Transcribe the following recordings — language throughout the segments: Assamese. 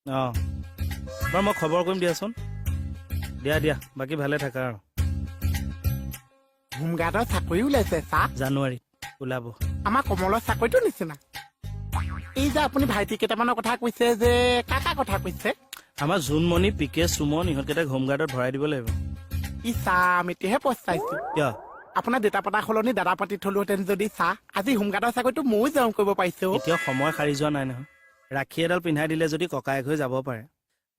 অঁ বাৰু মই খবৰ কৰিম দিয়াচোন দিয়া বাকী ভালে থাকা আৰু হোমগাৰ্ডৰ চাকৰি ওলাইছে ছাৰ জানুৱাৰীত ওলাব আমাৰ কমলৰ চাকৰিটো নিচিনা এই যে আপুনি ভাইটি কেইটামানৰ কথা কৈছে যে কাকা কথা কৈছে আমাৰ জোনমণি পিকে সুমন ইহঁতকেইটাক হোমগাৰ্ডত ভৰাই দিব লাগিব ই চাহ আমি এতিয়াহে পস্তাইছো কিয় আপোনাৰ দেতা পাতা সলনি দাদা পাতি থলোহেঁতেন যদি চাহ আজি হোমগাৰ্ডৰ চাকৰিটো ময়ো জইন কৰিব পাৰিছো এতিয়াও সময় সাৰি যোৱা নাই নহয় ৰাখি এডাল পিন্ধাই দিলে যদি ককায়েক হৈ যাব পাৰে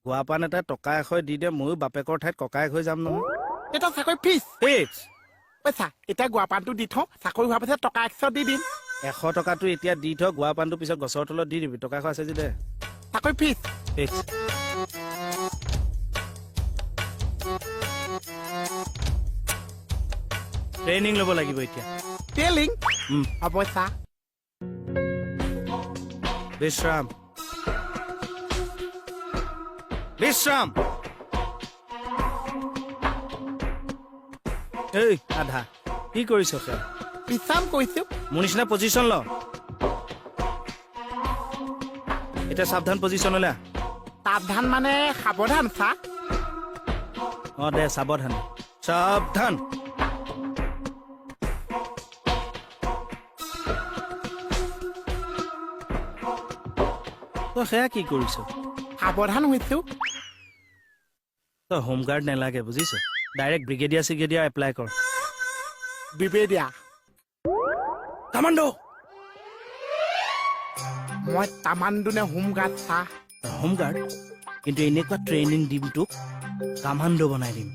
গুৱাপান এটা টকা এশই দি দিয়ে ময়ো বাপেকৰ ঠাইত ককায়েক হৈ যাম নহয় এটা চাকৰি ফিজ ফিক্স পইচা এতিয়া গুৱাপানটো দি থওঁ চাকৰি হোৱাৰ পিছত টকা 100 দি দিম 100 টকাটো এতিয়া দি থ গুৱাপানটো পিছত গছৰ তলত দি দিবি টকা এশ আছে যদি দে চাকৰি ফিজ ফিক্স ট্ৰেইনিং ল'ব লাগিব এতিয়া টেলিং হ'ব ছাৰ বিশ্ৰাম বিশ্ৰাম এই আধা কি কৰিছ সেয়া বিশ্ৰাম কৰিছো মোৰ নিচিনা পজিশ্যন ল এতিয়া সাৱধান পজিশ্যনলৈ আহ সাৱধান মানে সাৱধান ছাৰ অঁ দে সাৱধান সাৱধান তই সেয়া কি কৰিছ সাৱধান হৈছো তই হোমগাৰ্ড নালাগে বুজিছ ডাইৰেক্ট ব্ৰিগেডিয়াৰ চিগেডিয়াৰ এপ্লাই কৰ বিবেদিয়া কামাণ্ডো মই তামাণ্ডু নে হোমগাৰ্ড ছাৰ হোমগাৰ্ড কিন্তু এনেকুৱা ট্ৰেইনিং দিম তোক কামাণ্ডো বনাই দিম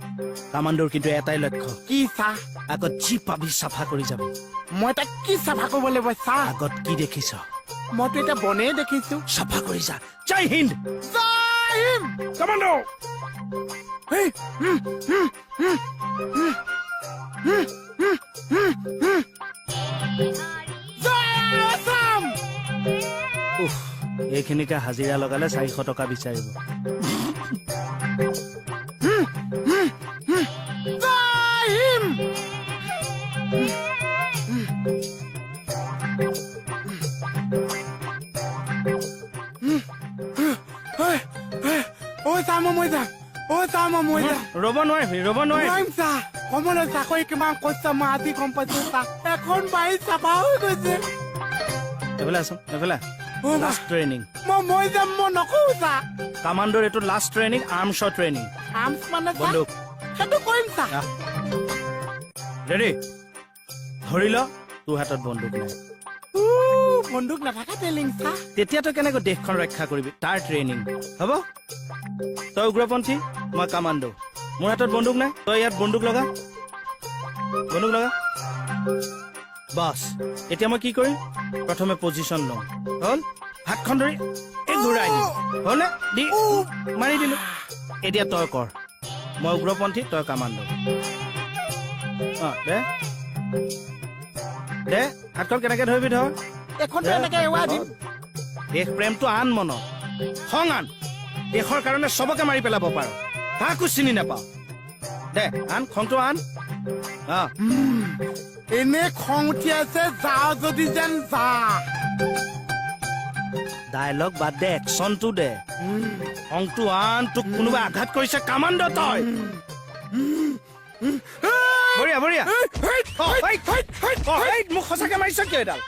কামাণ্ডোৰ কিন্তু এটাই লক্ষ্য কি ছাৰ আগত যি পাবি চাফা কৰি যাবি মই তাক কি চাফা কৰিব লাগিব ছাৰ আগত কি দেখিছ মইতো এতিয়া বনেই দেখিছো চাফা কৰি যা জয় হিন্দ জয় হিন্দ কামাণ্ডো জয় আসাম উফ এইখিনিকে হাজিৰা লগালে 400 টকা বিচাৰিব জয় হিন্দ ঐ ছাৰ মই যাম ঐ ছাৰ মই যাম ৰ'ব নোৱাৰিবি নোৱাৰিম ছাৰ কমলৰ চাকৰি কিমান কষ্ট মই আজি গম পাইছো ছাৰ এখন বাৰী চাফা হৈ গৈছে এইফালে আছোন এইফালে লাষ্ট ট্ৰেইনিং মই যাম মই নকওঁ ছাৰ কামাণ্ডোৰ এইটো লাষ্ট ট্ৰেইনিং আৰ্মছৰ ট্ৰেইনিং আৰ্মছ মানে ছাৰ বন্দুক সেইটো কৰিম ছাৰ ৰেডি ধৰি ল তোৰ হাতত বন্দুক নাই বন্দুক নাথাকে টেলিং ছাৰ তেতিয়া তই কেনেকৈ দেশখন ৰক্ষা কৰিবি তাৰ ট্ৰেইনিং হ'ব তই উগ্ৰপন্থী মই কামাণ্ডো মোৰ হাতত বন্দুক নাই তই ইয়াত বন্দুক লগা বাছ এতিয়া মই কি কৰিম প্ৰথমে পজিশ্যন লওঁ হ'ল হাতখন ধৰি এই ঘূৰাই দিম হ'লনে দি মাৰি দিলো এতিয়া তই কৰ মই উগ্ৰপন্থী তই কামাণ্ডো অঁ দে হাতখন কেনেকে ধৰিবি ধৰ এইখনটো এনেকে এৱাই দিম দেশ প্ৰেমটো আন মনত খং আন দেশৰ কাৰণে চবকে মাৰি পেলাব পাৰ কাকো চিনি নাপাওঁ দে আন খংটো আন এনে খং উঠি আছে যাওঁ যদি যেন যা ডায়লগ বাদ দে একচনটো দে খংটো আন তোক কোনোবা আঘাত কৰিছে কামাণ্ডো তই বঢ়িয়া বঢ়িয়া মোক সঁচাকে মাৰিছ কিয় এডাল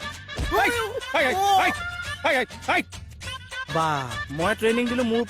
বা মই ট্ৰেইনিং দিলো মোৰ